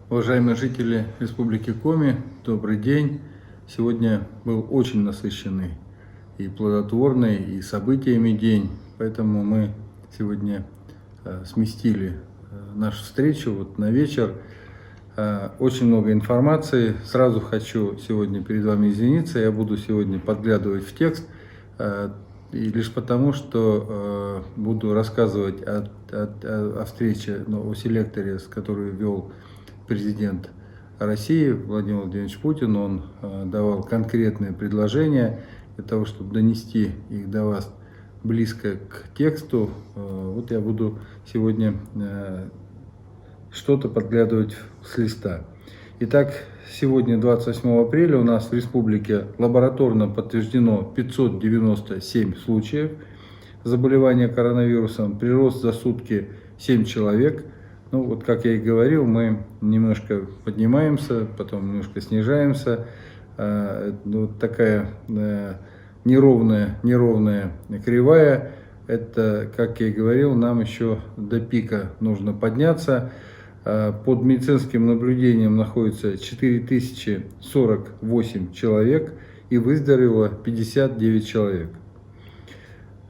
Уважаемые жители Республики Коми, добрый день. Сегодня был очень насыщенный и плодотворный, и событиями день, поэтому мы сегодня сместили нашу встречу на вечер. Очень много информации. Сразу хочу сегодня перед вами извиниться, я буду сегодня подглядывать в текст, и лишь потому, что буду рассказывать о встрече, о селекторе, который вел президент России Владимир Владимирович Путин. Он давал конкретные предложения для того, чтобы донести их до вас близко к тексту. Вот я буду сегодня что-то подглядывать с листа. Итак, сегодня, 28 апреля, у нас в республике лабораторно подтверждено 597 случаев заболевания коронавирусом. Прирост за сутки 7 человек. Ну, вот как я и говорил, мы немножко поднимаемся, потом немножко снижаемся. Вот такая неровная кривая. Это, как я и говорил, нам еще до пика нужно подняться. Под медицинским наблюдением находится 4048 человек и выздоровело 59 человек.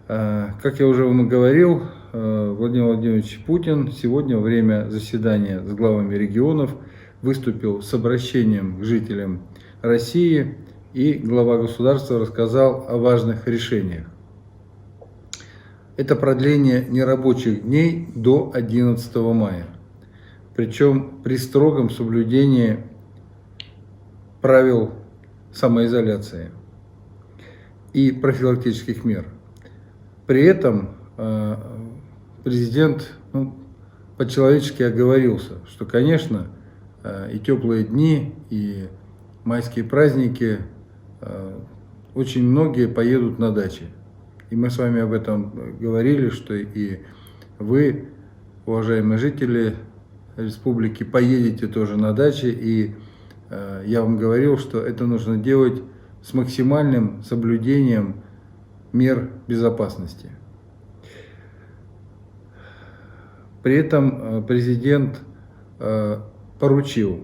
Как я уже вам говорил, Владимир Владимирович Путин сегодня во время заседания с главами регионов выступил с обращением к жителям России, и глава государства рассказал о важных решениях. Это продление нерабочих дней до 11 мая, причем при строгом соблюдении правил самоизоляции и профилактических мер. При этом президент по-человечески оговорился, что, конечно, и теплые дни, и майские праздники, очень многие поедут на дачи. И мы с вами об этом говорили, что и вы, уважаемые жители республики, поедете тоже на дачи. И я вам говорил, что это нужно делать с максимальным соблюдением мер безопасности. При этом президент поручил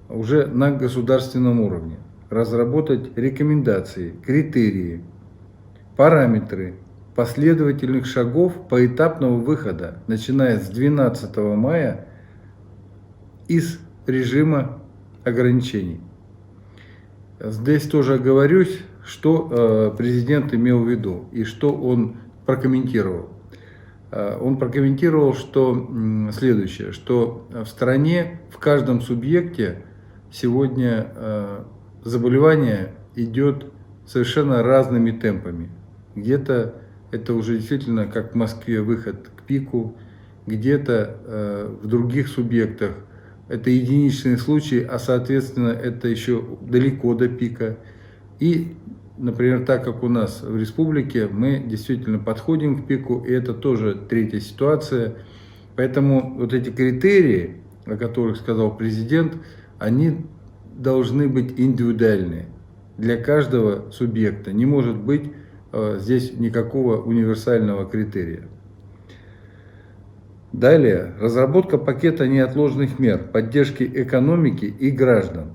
уже на государственном уровне разработать рекомендации, критерии, параметры последовательных шагов поэтапного выхода, начиная с 12 мая, из режима ограничений. Здесь тоже оговорюсь, что президент имел в виду и что он прокомментировал. Он прокомментировал, что следующее, что в стране, в каждом субъекте сегодня заболевание идет совершенно разными темпами. Где-то это уже действительно, как в Москве, выход к пику, где-то в других субъектах это единичные случаи, а соответственно это еще далеко до пика. И, например, так как у нас в республике, мы действительно подходим к пику, и это тоже третья ситуация. Поэтому вот эти критерии, о которых сказал президент, они должны быть индивидуальные для каждого субъекта. Не может быть здесь никакого универсального критерия. Далее, разработка пакета неотложных мер поддержки экономики и граждан.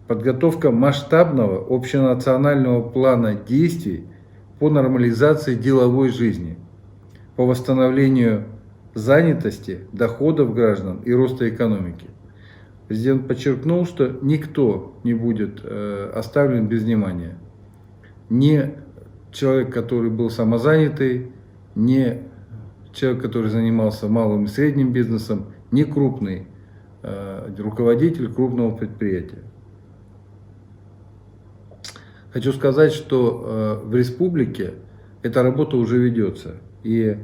Подготовка масштабного общенационального плана действий по нормализации деловой жизни, по восстановлению занятости, доходов граждан и роста экономики. Президент подчеркнул, что никто не будет оставлен без внимания. Ни человек, который был самозанятый, ни человек, который занимался малым и средним бизнесом, ни крупный руководитель крупного предприятия. Хочу сказать, что в республике эта работа уже ведется, и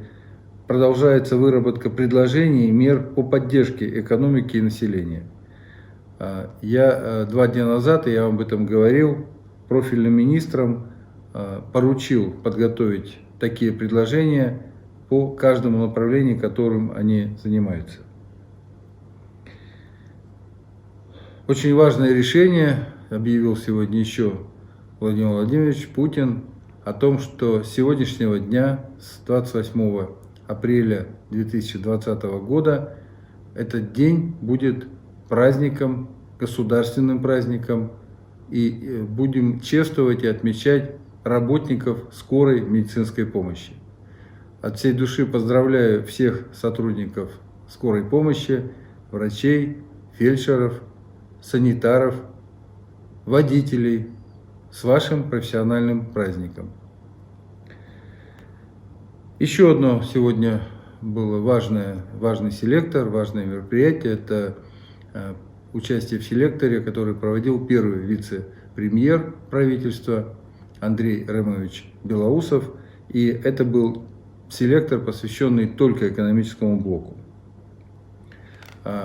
продолжается выработка предложений и мер по поддержке экономики и населения. Я 2 дня назад, я вам об этом говорил, профильным министрам поручил подготовить такие предложения по каждому направлению, которым они занимаются. Очень важное решение объявил сегодня еще Владимир Владимирович Путин о том, что с сегодняшнего дня, с 28 апреля 2020 года, этот день будет праздником, государственным праздником, и будем чествовать и отмечать работников скорой медицинской помощи. От всей души поздравляю всех сотрудников скорой помощи, врачей, фельдшеров, санитаров, водителей с вашим профессиональным праздником. Еще одно сегодня было важный селектор, важное мероприятие. Это участие в селекторе, который проводил первый вице-премьер правительства Андрей Ремович Белоусов. И это был селектор, посвященный только экономическому блоку.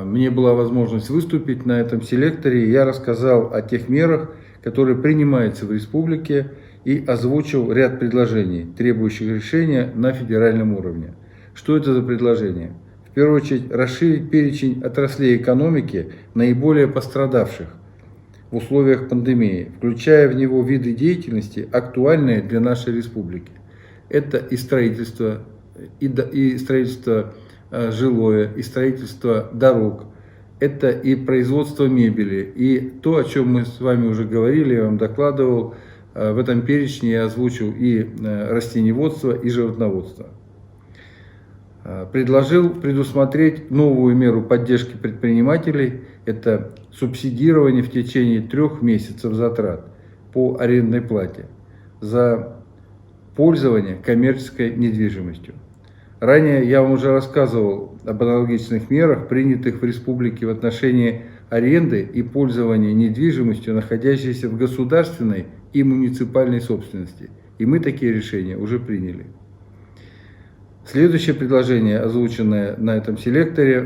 Мне была возможность выступить на этом селекторе. Я рассказал о тех мерах, которые принимаются в республике, и озвучил ряд предложений, требующих решения на федеральном уровне. Что это за предложения? В первую очередь, расширить перечень отраслей экономики, наиболее пострадавших в условиях пандемии, включая в него виды деятельности, актуальные для нашей республики. Это и строительство, и строительство жилое, и строительство дорог, это и производство мебели, и то, о чем мы с вами уже говорили, я вам докладывал, в этом перечне я озвучил и растениеводство, и животноводство. Предложил предусмотреть новую меру поддержки предпринимателей, это субсидирование в течение 3 месяцев затрат по арендной плате за пользование коммерческой недвижимостью. Ранее я вам уже рассказывал об аналогичных мерах, принятых в республике в отношении аренды и пользования недвижимостью, находящейся в государственной и муниципальной собственности. И мы такие решения уже приняли. Следующее предложение, озвученное на этом селекторе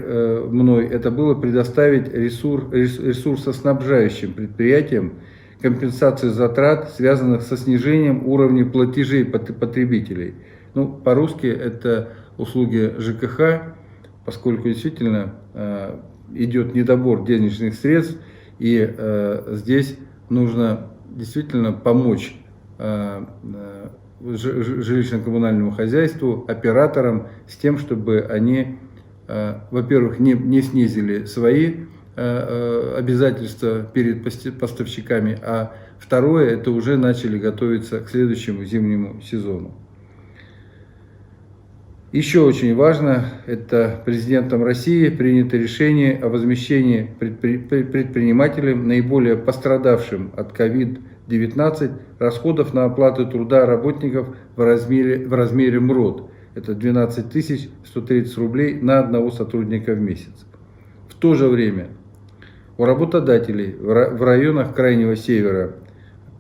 мной, это было предоставить ресурсоснабжающим предприятиям компенсацию затрат, связанных со снижением уровня платежей потребителей. Ну, по-русски это услуги ЖКХ, поскольку действительно идет недобор денежных средств, и здесь нужно действительно помочь жилищно-коммунальному хозяйству, операторам с тем, чтобы они, во-первых, не снизили свои обязательства перед поставщиками, а второе, это уже начали готовиться к следующему зимнему сезону. Еще очень важно, это президентом России принято решение о возмещении предпринимателям, наиболее пострадавшим от COVID-19, расходов на оплату труда работников в размере МРОТ. Это 12 130 рублей на одного сотрудника в месяц. В то же время у работодателей в районах Крайнего Севера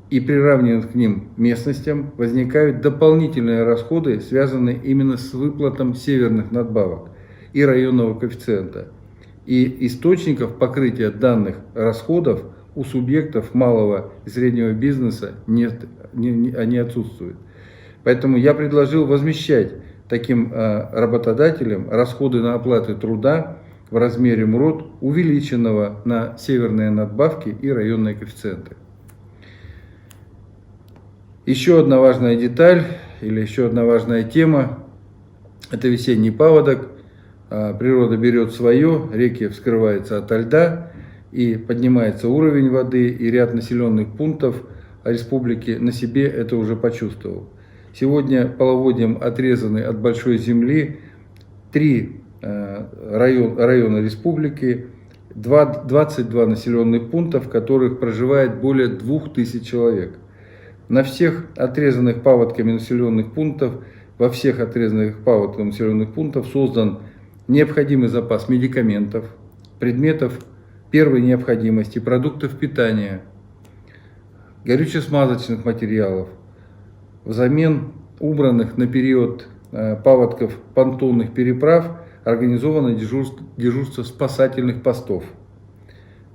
и приравненных к ним местностям возникают дополнительные расходы, связанные именно с выплатом северных надбавок и районного коэффициента. И источников покрытия данных расходов у субъектов малого и среднего бизнеса они отсутствуют. Поэтому я предложил возмещать таким работодателям расходы на оплату труда в размере МРОТ, увеличенного на северные надбавки и районные коэффициенты. Еще одна важная деталь или еще одна важная тема – это весенний паводок. Природа берет свое, реки вскрываются ото льда и поднимается уровень воды, и ряд населенных пунктов республики на себе это уже почувствовал. Сегодня половодьем отрезаны от большой земли 3 района республики, 22 населенных пункта, в которых проживает более 2000 человек. На всех отрезанных паводками населенных пунктов, во всех отрезанных паводками населенных пунктов создан необходимый запас медикаментов, предметов первой необходимости, продуктов питания, горюче-смазочных материалов, взамен убранных на период паводков понтонных переправ организовано дежурство спасательных постов,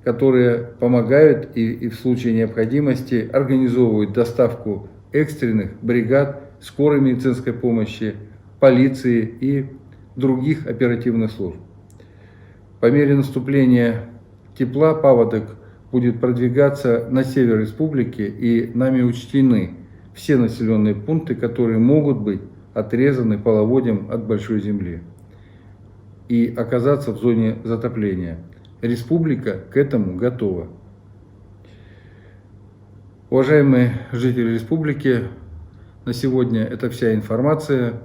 которые помогают и в случае необходимости организовывают доставку экстренных бригад скорой медицинской помощи, полиции и других оперативных служб. По мере наступления тепла паводок будет продвигаться на север республики, и нами учтены все населенные пункты, которые могут быть отрезаны половодьем от большой земли и оказаться в зоне затопления. республика к этому готова. Уважаемые жители республики, на сегодня это вся информация.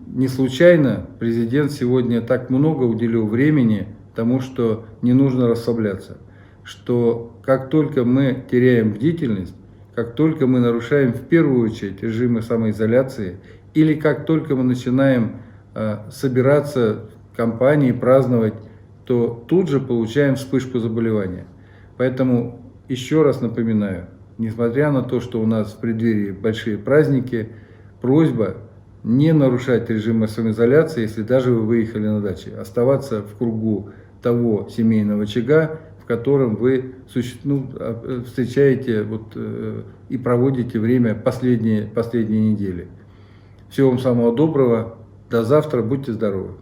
Не случайно президент сегодня так много уделил времени тому, что не нужно расслабляться. Что как только мы теряем бдительность, как только мы нарушаем в первую очередь режимы самоизоляции, или как только мы начинаем собираться в компании, праздновать, то тут же получаем вспышку заболевания. Поэтому еще раз напоминаю, несмотря на то, что у нас в преддверии большие праздники, просьба не нарушать режим самоизоляции, если даже вы выехали на даче, оставаться в кругу того семейного очага, в котором вы встречаете и проводите время последние недели. Всего вам самого доброго, до завтра, будьте здоровы!